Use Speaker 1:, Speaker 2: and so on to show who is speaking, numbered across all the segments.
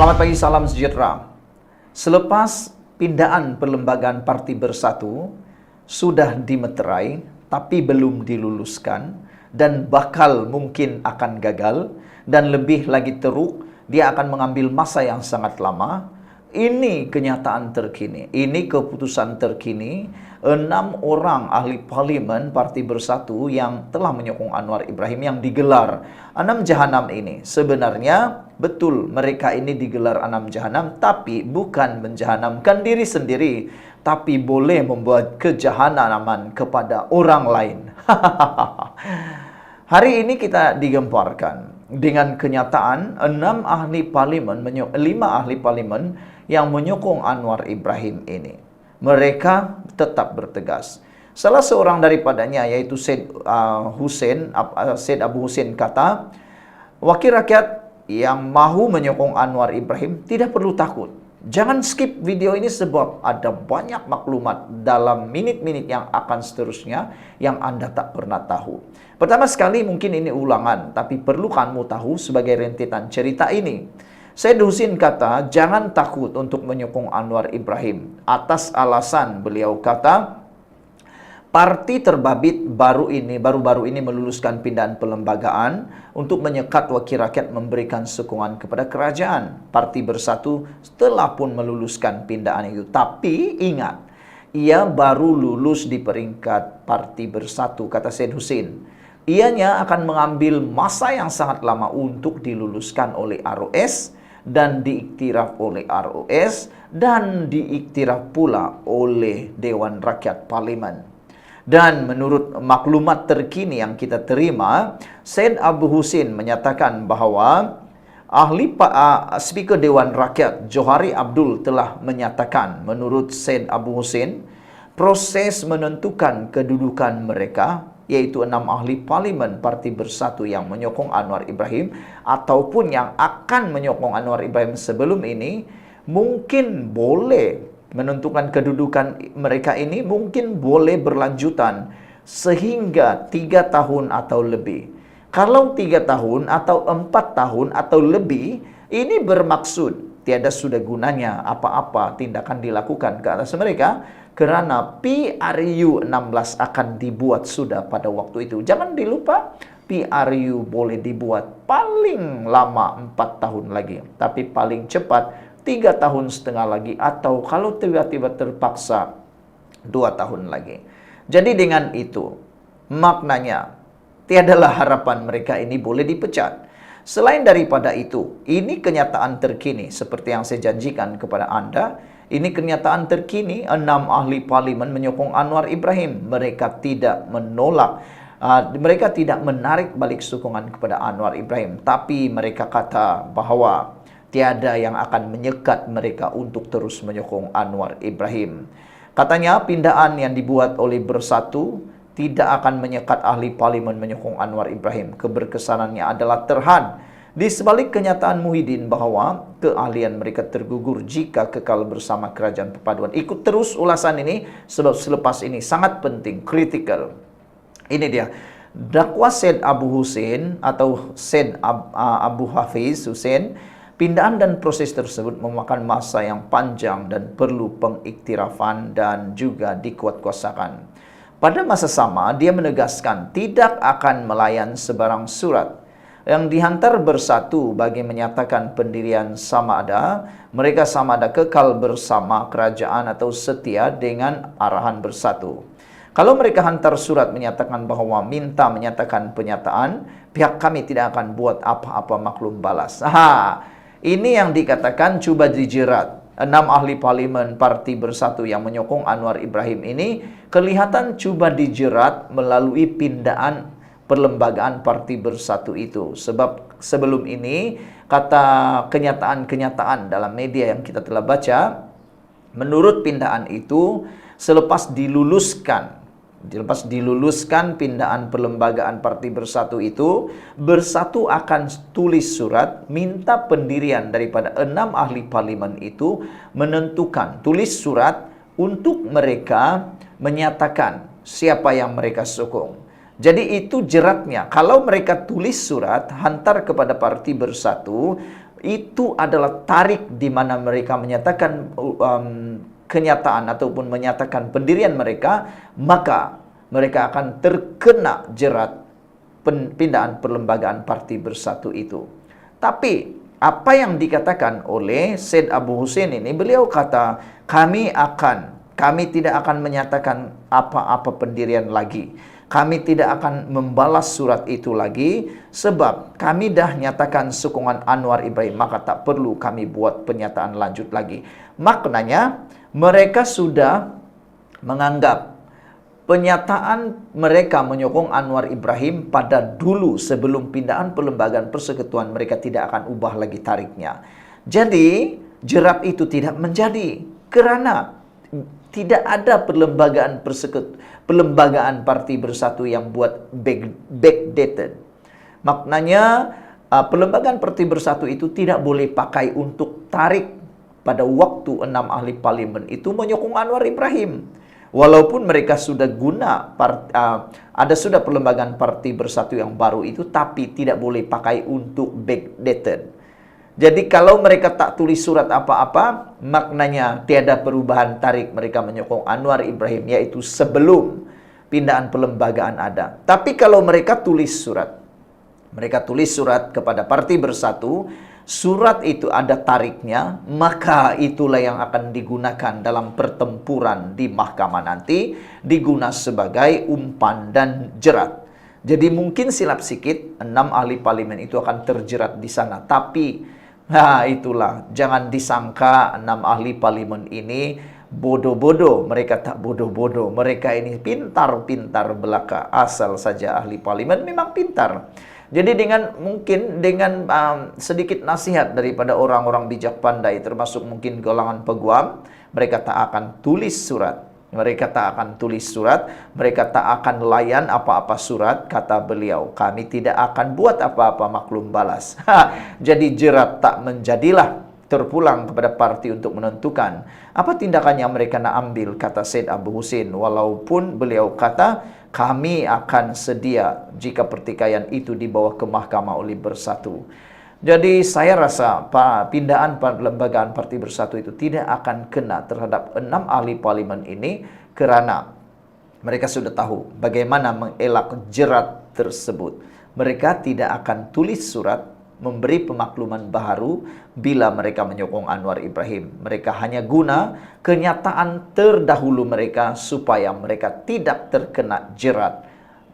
Speaker 1: Selamat pagi, salam sejahtera. Selepas pindaan perlembagaan Parti Bersatu sudah dimeterai tapi belum diluluskan dan bakal mungkin akan gagal dan lebih lagi teruk, dia akan mengambil masa yang sangat lama. Ini kenyataan terkini, ini keputusan terkini 6 orang ahli parlimen Parti Bersatu yang telah menyokong Anwar Ibrahim yang digelar 6 jahanam ini. Sebenarnya betul mereka ini digelar 6 jahanam, tapi bukan menjahanamkan diri sendiri, tapi boleh membuat kejahanaman kepada orang lain. Hari ini kita digemparkan dengan kenyataan 5 ahli parlimen yang menyokong Anwar Ibrahim ini. Mereka tetap bertegas. Salah seorang daripadanya yaitu Syed Abu Hussein kata, wakil rakyat yang mahu menyokong Anwar Ibrahim tidak perlu takut. Jangan skip video ini sebab ada banyak maklumat dalam minit-minit yang akan seterusnya yang Anda tak pernah tahu. Pertama sekali mungkin ini ulangan, tapi perlu kamu tahu sebagai rentetan cerita ini. Syed Husin kata, jangan takut untuk menyokong Anwar Ibrahim. Atas alasan beliau kata, parti terbabit baru-baru ini meluluskan pindahan perlembagaan untuk menyekat wakil rakyat memberikan sokongan kepada kerajaan. Parti Bersatu telah pun meluluskan pindahan itu. Tapi ingat, ia baru lulus di peringkat Parti Bersatu, kata Syed Husin. Ianya akan mengambil masa yang sangat lama untuk diluluskan oleh ROS dan diiktiraf oleh ROS dan diiktiraf pula oleh Dewan Rakyat Parlimen. Dan menurut maklumat terkini yang kita terima, Syed Abu Hussein menyatakan bahawa Speaker Dewan Rakyat Johari Abdul telah menyatakan, menurut Syed Abu Hussein, proses menentukan kedudukan mereka, yaitu 6 ahli parlimen Parti Bersatu yang menyokong Anwar Ibrahim ataupun yang akan menyokong Anwar Ibrahim sebelum ini, mungkin boleh menentukan kedudukan mereka ini mungkin boleh berlanjutan sehingga 3 tahun atau lebih. Kalau 3 tahun atau 4 tahun atau lebih, ini bermaksud tiada sudah gunanya apa-apa tindakan dilakukan ke atas mereka, kerana PRU 16 akan dibuat sudah pada waktu itu. Jangan dilupa, PRU boleh dibuat paling lama 4 tahun lagi, tapi paling cepat 3 tahun setengah lagi, atau kalau tiba-tiba terpaksa 2 tahun lagi. Jadi dengan itu, maknanya tiadalah harapan mereka ini boleh dipecat. Selain daripada itu, ini kenyataan terkini seperti yang saya janjikan kepada Anda. Ini kenyataan terkini, 6 ahli parlimen menyokong Anwar Ibrahim. Mereka tidak menolak, mereka tidak menarik balik sokongan kepada Anwar Ibrahim. Tapi mereka kata bahawa tiada yang akan menyekat mereka untuk terus menyokong Anwar Ibrahim. Katanya pindaan yang dibuat oleh Bersatu tidak akan menyekat ahli parlimen menyokong Anwar Ibrahim. Keberkesanannya adalah terhad di sebalik kenyataan Muhyiddin bahawa keahlian mereka tergugur jika kekal bersama kerajaan perpaduan. Ikut terus ulasan ini sebab selepas ini sangat penting, kritikal. Ini dia dakwah Syed Abu Hussein atau Syed Abu Hafiz Hussein. Pindaan dan proses tersebut memakan masa yang panjang dan perlu pengiktirafan dan juga dikuatkuasakan. Pada masa sama, dia menegaskan tidak akan melayan sebarang surat yang dihantar Bersatu bagi menyatakan pendirian sama ada mereka sama ada kekal bersama kerajaan atau setia dengan arahan Bersatu. Kalau mereka hantar surat menyatakan bahawa minta menyatakan penyataan, pihak kami tidak akan buat apa-apa maklum balas. Ini yang dikatakan cuba dijerat. 6 ahli parlimen Parti Bersatu yang menyokong Anwar Ibrahim ini kelihatan cuba dijerat melalui pindaan perlembagaan Parti Bersatu itu. Sebab sebelum ini, kata kenyataan-kenyataan dalam media yang kita telah baca, menurut pindaan itu, selepas diluluskan pindaan perlembagaan Parti Bersatu itu, Bersatu akan tulis surat minta pendirian daripada 6 ahli parlimen itu, menentukan, tulis surat untuk mereka menyatakan siapa yang mereka sokong. Jadi itu jeratnya. Kalau mereka tulis surat, hantar kepada Parti Bersatu, itu adalah tarik di mana mereka menyatakan kenyataan ataupun menyatakan pendirian mereka, maka mereka akan terkena jerat pindahan perlembagaan Parti Bersatu itu. Tapi apa yang dikatakan oleh Syed Abu Hussein ini, beliau kata, kami tidak akan menyatakan apa-apa pendirian lagi. Kami tidak akan membalas surat itu lagi, sebab kami dah nyatakan sokongan Anwar Ibrahim, maka tak perlu kami buat pernyataan lanjut lagi. Maknanya, mereka sudah menganggap pernyataan mereka menyokong Anwar Ibrahim pada dulu sebelum pindahan perlembagaan persekutuan, mereka tidak akan ubah lagi tariknya. Jadi, jerat itu tidak menjadi, kerana tidak ada perlembagaan Parti Bersatu yang buat backdated. Maknanya perlembagaan Parti Bersatu itu tidak boleh pakai untuk tarik pada waktu 6 ahli parlimen itu menyokong Anwar Ibrahim. Walaupun mereka sudah ada sudah perlembagaan Parti Bersatu yang baru itu, tapi tidak boleh pakai untuk backdated. Jadi kalau mereka tak tulis surat apa-apa, maknanya tiada perubahan tarik mereka menyokong Anwar Ibrahim, yaitu sebelum pindahan perlembagaan ada. Tapi kalau mereka tulis surat kepada Parti Bersatu, surat itu ada tariknya, maka itulah yang akan digunakan dalam pertempuran di mahkamah nanti, digunakan sebagai umpan dan jerat. Jadi mungkin silap sikit, 6 ahli parlimen itu akan terjerat di sana, tapi itulah, jangan disangka 6 ahli parlimen ini bodoh-bodoh. Mereka tak bodoh-bodoh. Mereka ini pintar-pintar belaka. Asal saja ahli parlimen memang pintar. Jadi mungkin dengan sedikit nasihat daripada orang-orang bijak pandai, termasuk mungkin golongan peguam, mereka tak akan tulis surat. Mereka tak akan tulis surat, mereka tak akan layan apa-apa surat, kata beliau. Kami tidak akan buat apa-apa maklum balas. Jadi jerat tak menjadilah, terpulang kepada parti untuk menentukan apa tindakan yang mereka nak ambil, kata Syed Abu Hussein. Walaupun beliau kata, kami akan sedia jika pertikaian itu dibawa ke mahkamah oleh Bersatu. Jadi saya rasa pindahan perlembagaan Parti Bersatu itu tidak akan kena terhadap 6 ahli parlimen ini, kerana mereka sudah tahu bagaimana mengelak jerat tersebut. Mereka tidak akan tulis surat memberi pemakluman baru bila mereka menyokong Anwar Ibrahim. Mereka hanya guna kenyataan terdahulu mereka supaya mereka tidak terkena jerat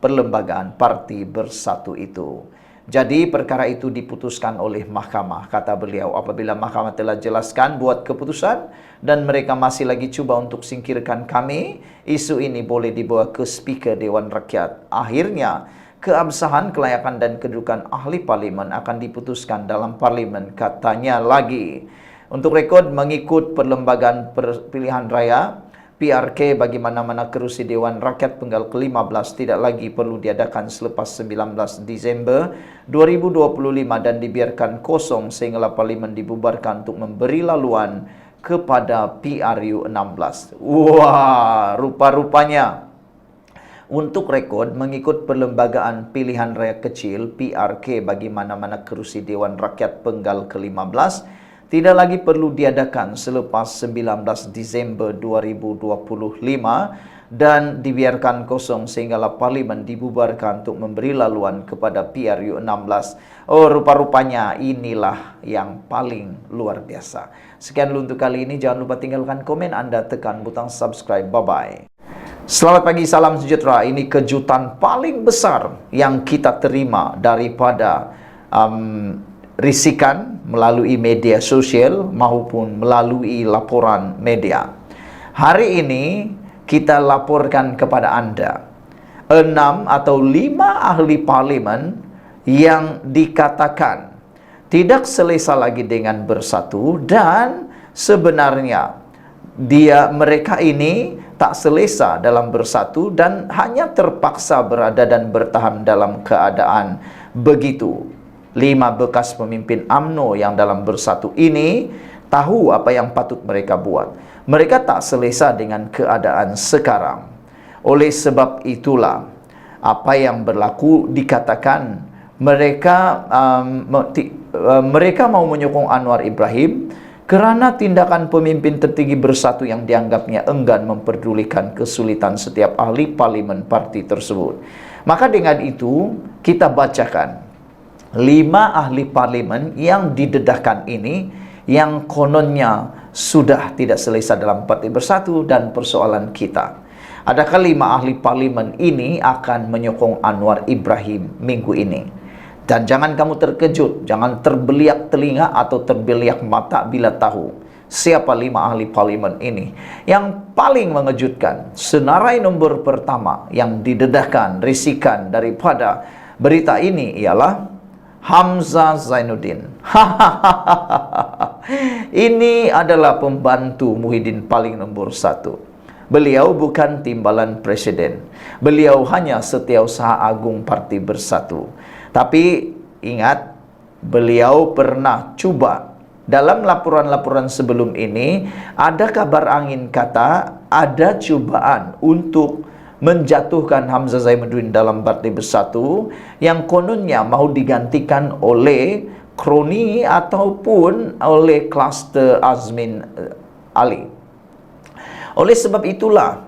Speaker 1: perlembagaan Parti Bersatu itu. Jadi perkara itu diputuskan oleh mahkamah, kata beliau. Apabila mahkamah telah jelaskan buat keputusan dan mereka masih lagi cuba untuk singkirkan kami, isu ini boleh dibawa ke Speaker Dewan Rakyat. Akhirnya keabsahan, kelayakan dan kedudukan ahli parlimen akan diputuskan dalam parlimen, katanya lagi. Untuk rekod, mengikut perlembagaan pilihan raya PRK bagi mana-mana kerusi Dewan Rakyat Penggal ke-15 tidak lagi perlu diadakan selepas 19 Disember 2025 dan dibiarkan kosong sehingga parlimen dibubarkan untuk memberi laluan kepada PRU 16. Wah, rupa-rupanya. Untuk rekod, mengikut perlembagaan pilihan raya kecil PRK bagi mana-mana kerusi Dewan Rakyat Penggal ke-15 tidak lagi perlu diadakan selepas 19 Disember 2025 dan dibiarkan kosong sehingga parlimen dibubarkan untuk memberi laluan kepada PRU 16. Oh, rupa-rupanya inilah yang paling luar biasa. Sekian dulu untuk kali ini. Jangan lupa tinggalkan komen Anda, tekan butang subscribe. Bye-bye. Selamat pagi, salam sejahtera. Ini kejutan paling besar yang kita terima daripada risikan melalui media sosial maupun melalui laporan media. Hari ini kita laporkan kepada Anda 6 atau 5 ahli parlimen yang dikatakan tidak selesa lagi dengan Bersatu, dan sebenarnya mereka ini tak selesa dalam Bersatu dan hanya terpaksa berada dan bertahan dalam keadaan begitu. 5 bekas pemimpin UMNO yang dalam Bersatu ini tahu apa yang patut mereka buat. Mereka tak selesa dengan keadaan sekarang. Oleh sebab itulah, apa yang berlaku dikatakan mereka mau menyokong Anwar Ibrahim kerana tindakan pemimpin tertinggi bersatu yang dianggapnya enggan memperdulikan kesulitan setiap ahli parlimen parti tersebut. Maka dengan itu kita bacakan 5 ahli parlimen yang didedahkan ini, yang kononnya sudah tidak selesai dalam parti bersatu. Dan persoalan kita, adakah 5 ahli parlimen ini akan menyokong Anwar Ibrahim minggu ini? Dan jangan kamu terkejut, jangan terbeliak telinga atau terbeliak mata bila tahu siapa 5 ahli parlimen ini. Yang paling mengejutkan, senarai nombor pertama yang didedahkan, risikan daripada berita ini ialah Hamzah Zainuddin. Ini adalah pembantu Muhyiddin paling nombor 1. Beliau bukan timbalan presiden. Beliau hanya Setiausaha Agung Parti Bersatu. Tapi ingat, beliau pernah cuba dalam laporan-laporan sebelum ini, ada kabar angin kata ada cubaan untuk menjatuhkan Hamzah Zainuddin dalam Parti Bersatu, yang kononnya mau digantikan oleh kroni ataupun oleh kluster Azmin Ali. Oleh sebab itulah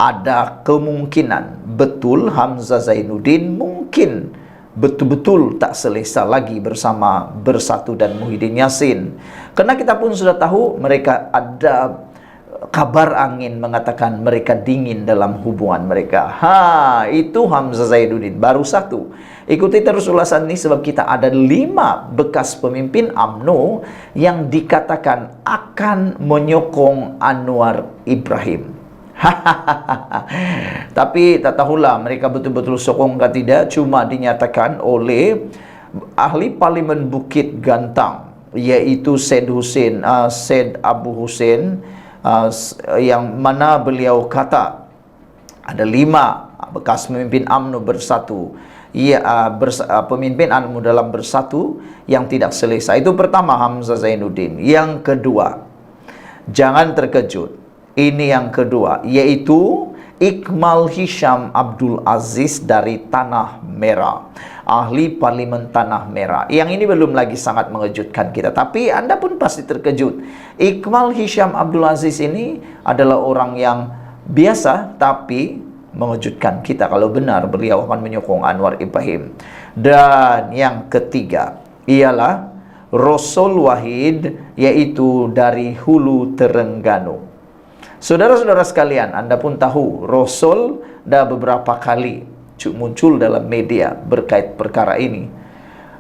Speaker 1: ada kemungkinan betul Hamzah Zainuddin mungkin betul-betul tak selesa lagi bersama Bersatu dan Muhyiddin Yassin. Karena kita pun sudah tahu mereka ada kabar angin mengatakan mereka dingin dalam hubungan mereka. Itu Hamzah Zainuddin baru 1. Ikuti terus ulasan ini sebab kita ada 5 bekas pemimpin UMNO yang dikatakan akan menyokong Anwar Ibrahim. Tapi tak tahulah mereka betul-betul sokong atau tidak. Cuma dinyatakan oleh ahli parlimen Bukit Gantang, yaitu Syed Abu Hussein, yang mana beliau kata ada 5 bekas pemimpin UMNO Bersatu, pemimpin UMNO dalam Bersatu yang tidak selesai. Itu pertama, Hamzah Zainuddin. Yang kedua, jangan terkejut, ini yang kedua, yaitu Iqmal Hisham Abdul Aziz dari Tanah Merah, ahli parlimen Tanah Merah. Yang ini belum lagi sangat mengejutkan kita, tapi Anda pun pasti terkejut. Iqmal Hisham Abdul Aziz ini adalah orang yang biasa, tapi mengejutkan kita kalau benar beliau akan menyokong Anwar Ibrahim. Dan yang ketiga ialah Rasul Wahid, yaitu dari Hulu Terengganu. Saudara-saudara sekalian, Anda pun tahu Rasul dah beberapa kali muncul dalam media berkait perkara ini.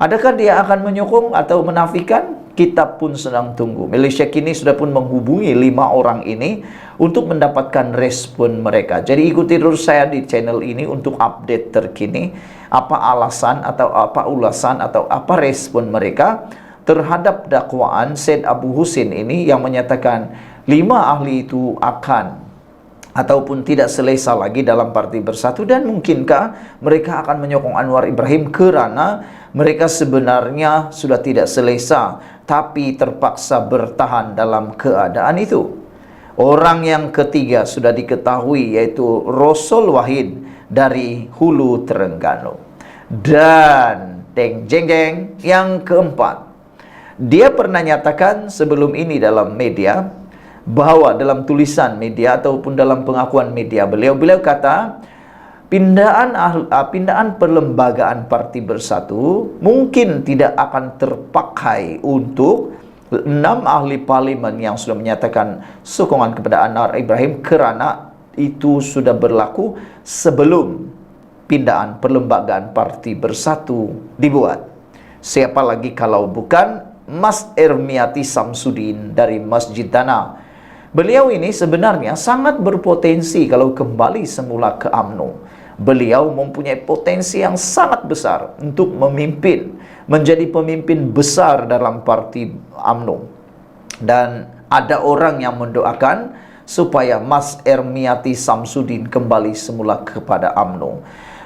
Speaker 1: Adakah dia akan menyokong atau menafikan? Kita pun sedang tunggu. Malaysia kini sudah pun menghubungi 5 orang ini untuk mendapatkan respon mereka. Jadi ikuti terus saya di channel ini untuk update terkini, apa alasan atau apa ulasan atau apa respon mereka terhadap dakwaan Syed Abu Hussein ini yang menyatakan 5 ahli itu akan ataupun tidak selesa lagi dalam Parti Bersatu. Dan mungkinkah mereka akan menyokong Anwar Ibrahim kerana mereka sebenarnya sudah tidak selesa tapi terpaksa bertahan dalam keadaan itu. Orang yang ketiga sudah diketahui, yaitu Rasul Wahid dari Hulu Terengganu. Dan deng jeng jeng, yang keempat, dia pernah nyatakan sebelum ini dalam media, bahwa dalam tulisan media ataupun dalam pengakuan media beliau kata pindaan perlembagaan Parti Bersatu mungkin tidak akan terpakai untuk 6 ahli parlimen yang sudah menyatakan sokongan kepada Anwar Ibrahim, kerana itu sudah berlaku sebelum pindaan perlembagaan Parti Bersatu dibuat. Siapa lagi kalau bukan Mas Ermiati Samsudin dari Masjid Dana. Beliau ini sebenarnya sangat berpotensi kalau kembali semula ke UMNO. Beliau mempunyai potensi yang sangat besar untuk memimpin, menjadi pemimpin besar dalam parti UMNO. Dan ada orang yang mendoakan supaya Mas Ermiati Samsudin kembali semula kepada UMNO.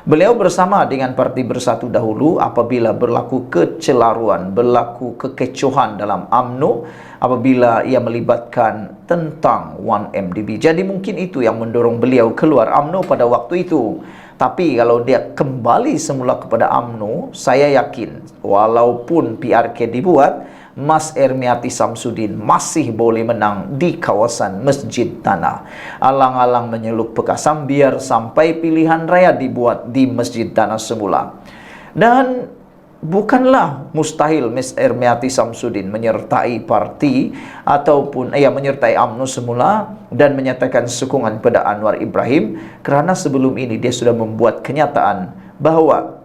Speaker 1: Beliau bersama dengan Parti Bersatu dahulu apabila berlaku kecelaruan, berlaku kekecohan dalam UMNO apabila ia melibatkan tentang 1MDB. Jadi mungkin itu yang mendorong beliau keluar UMNO pada waktu itu. Tapi kalau dia kembali semula kepada UMNO, saya yakin walaupun PRK dibuat, Mas Ermiati Samsudin masih boleh menang di kawasan Masjid Tanah. Alang-alang menyeluk Pekasam biar sampai pilihan raya dibuat di Masjid Tanah semula. Dan bukanlah mustahil Mas Ermiati Samsudin menyertai parti ataupun menyertai UMNO semula dan menyatakan sokongan pada Anwar Ibrahim, kerana sebelum ini dia sudah membuat kenyataan bahwa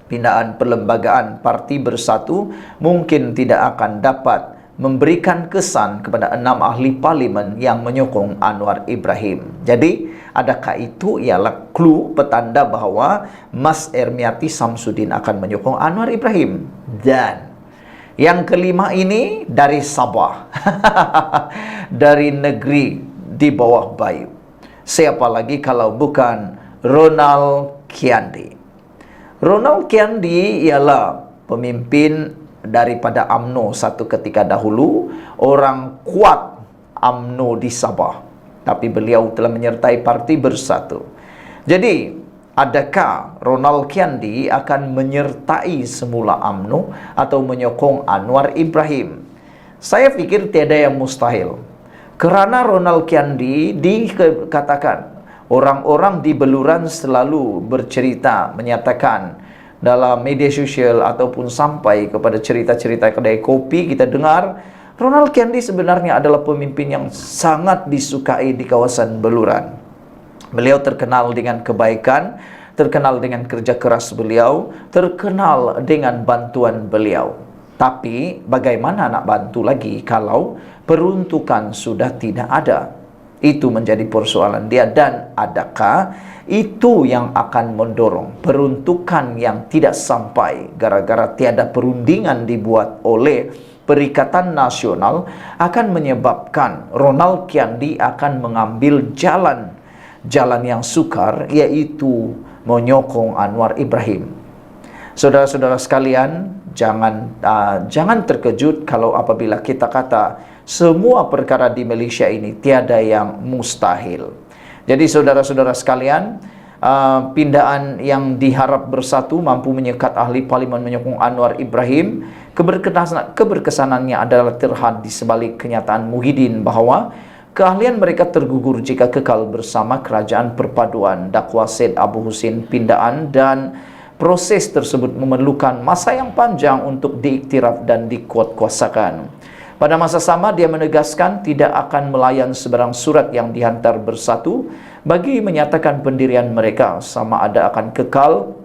Speaker 1: pindaan perlembagaan Parti Bersatu mungkin tidak akan dapat memberikan kesan kepada 6 ahli parlimen yang menyokong Anwar Ibrahim. Jadi, adakah itu ialah clue petanda bahawa Mas Ermiati Samsudin akan menyokong Anwar Ibrahim? Dan yang kelima ini dari Sabah, dari negeri di bawah Bayu. Siapa lagi kalau bukan Ronald Kiandi? Ronald Kiandi ialah pemimpin daripada UMNO satu ketika dahulu, orang kuat UMNO di Sabah. Tapi beliau telah menyertai Parti Bersatu. Jadi, adakah Ronald Kiandi akan menyertai semula UMNO atau menyokong Anwar Ibrahim? Saya fikir tiada yang mustahil. Kerana Ronald Kiandi dikatakan orang-orang di Beluran selalu bercerita, menyatakan dalam media sosial ataupun sampai kepada cerita-cerita kedai kopi, kita dengar Ronald Kiandi sebenarnya adalah pemimpin yang sangat disukai di kawasan Beluran. Beliau terkenal dengan kebaikan, terkenal dengan kerja keras beliau, terkenal dengan bantuan beliau. Tapi bagaimana nak bantu lagi kalau peruntukan sudah tidak ada? Itu menjadi persoalan dia. Dan adakah itu yang akan mendorong peruntukan yang tidak sampai gara-gara tiada perundingan dibuat oleh Perikatan Nasional akan menyebabkan Ronald Kiandi akan mengambil jalan yang sukar, yaitu menyokong Anwar Ibrahim. Saudara-saudara sekalian, jangan terkejut kalau apabila kita kata semua perkara di Malaysia ini tiada yang mustahil. Jadi saudara-saudara sekalian, pindaan yang diharap bersatu mampu menyekat ahli parlimen menyokong Anwar Ibrahim, keberkesanannya adalah terhad di sebalik kenyataan Muhyiddin bahawa keahlian mereka tergugur jika kekal bersama Kerajaan Perpaduan Dakwah Syed Abu Husin pindaan, dan proses tersebut memerlukan masa yang panjang untuk diiktiraf dan dikuatkuasakan. Pada masa sama, dia menegaskan tidak akan melayan sebarang surat yang dihantar Bersatu bagi menyatakan pendirian mereka, sama ada akan kekal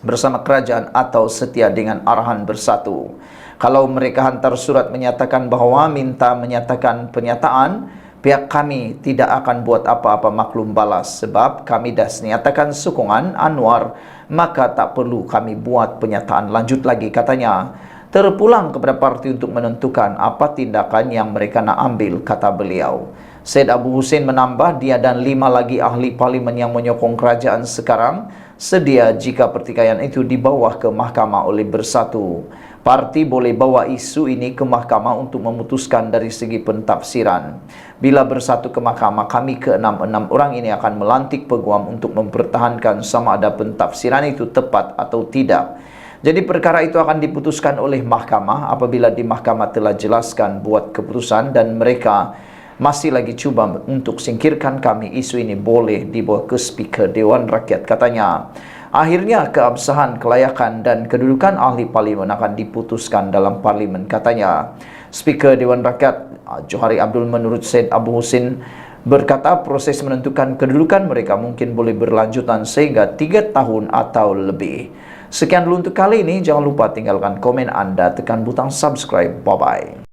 Speaker 1: bersama kerajaan atau setia dengan arahan Bersatu. Kalau mereka hantar surat menyatakan bahawa minta menyatakan pernyataan, pihak kami tidak akan buat apa-apa maklum balas sebab kami dah menyatakan sokongan Anwar, maka tak perlu kami buat pernyataan lanjut lagi, katanya. Terpulang kepada parti untuk menentukan apa tindakan yang mereka nak ambil, kata beliau. Syed Abu Husin menambah dia dan 5 lagi ahli parlimen yang menyokong kerajaan sekarang sedia jika pertikaian itu dibawa ke mahkamah oleh Bersatu. Parti boleh bawa isu ini ke mahkamah untuk memutuskan dari segi pentafsiran. Bila Bersatu ke mahkamah, kami ke-6 orang ini akan melantik peguam untuk mempertahankan sama ada pentafsiran itu tepat atau tidak. Jadi perkara itu akan diputuskan oleh mahkamah. Apabila di mahkamah telah jelaskan buat keputusan dan mereka masih lagi cuba untuk singkirkan kami, isu ini boleh dibawa ke Speaker Dewan Rakyat, katanya. Akhirnya keabsahan, kelayakan dan kedudukan ahli parlimen akan diputuskan dalam parlimen, katanya. Speaker Dewan Rakyat Johari Abdul menurut Syed Abu Husin berkata proses menentukan kedudukan mereka mungkin boleh berlanjutan sehingga 3 tahun atau lebih. Sekian dulu untuk kali ini. Jangan lupa tinggalkan komen Anda, tekan butang subscribe. Bye-bye.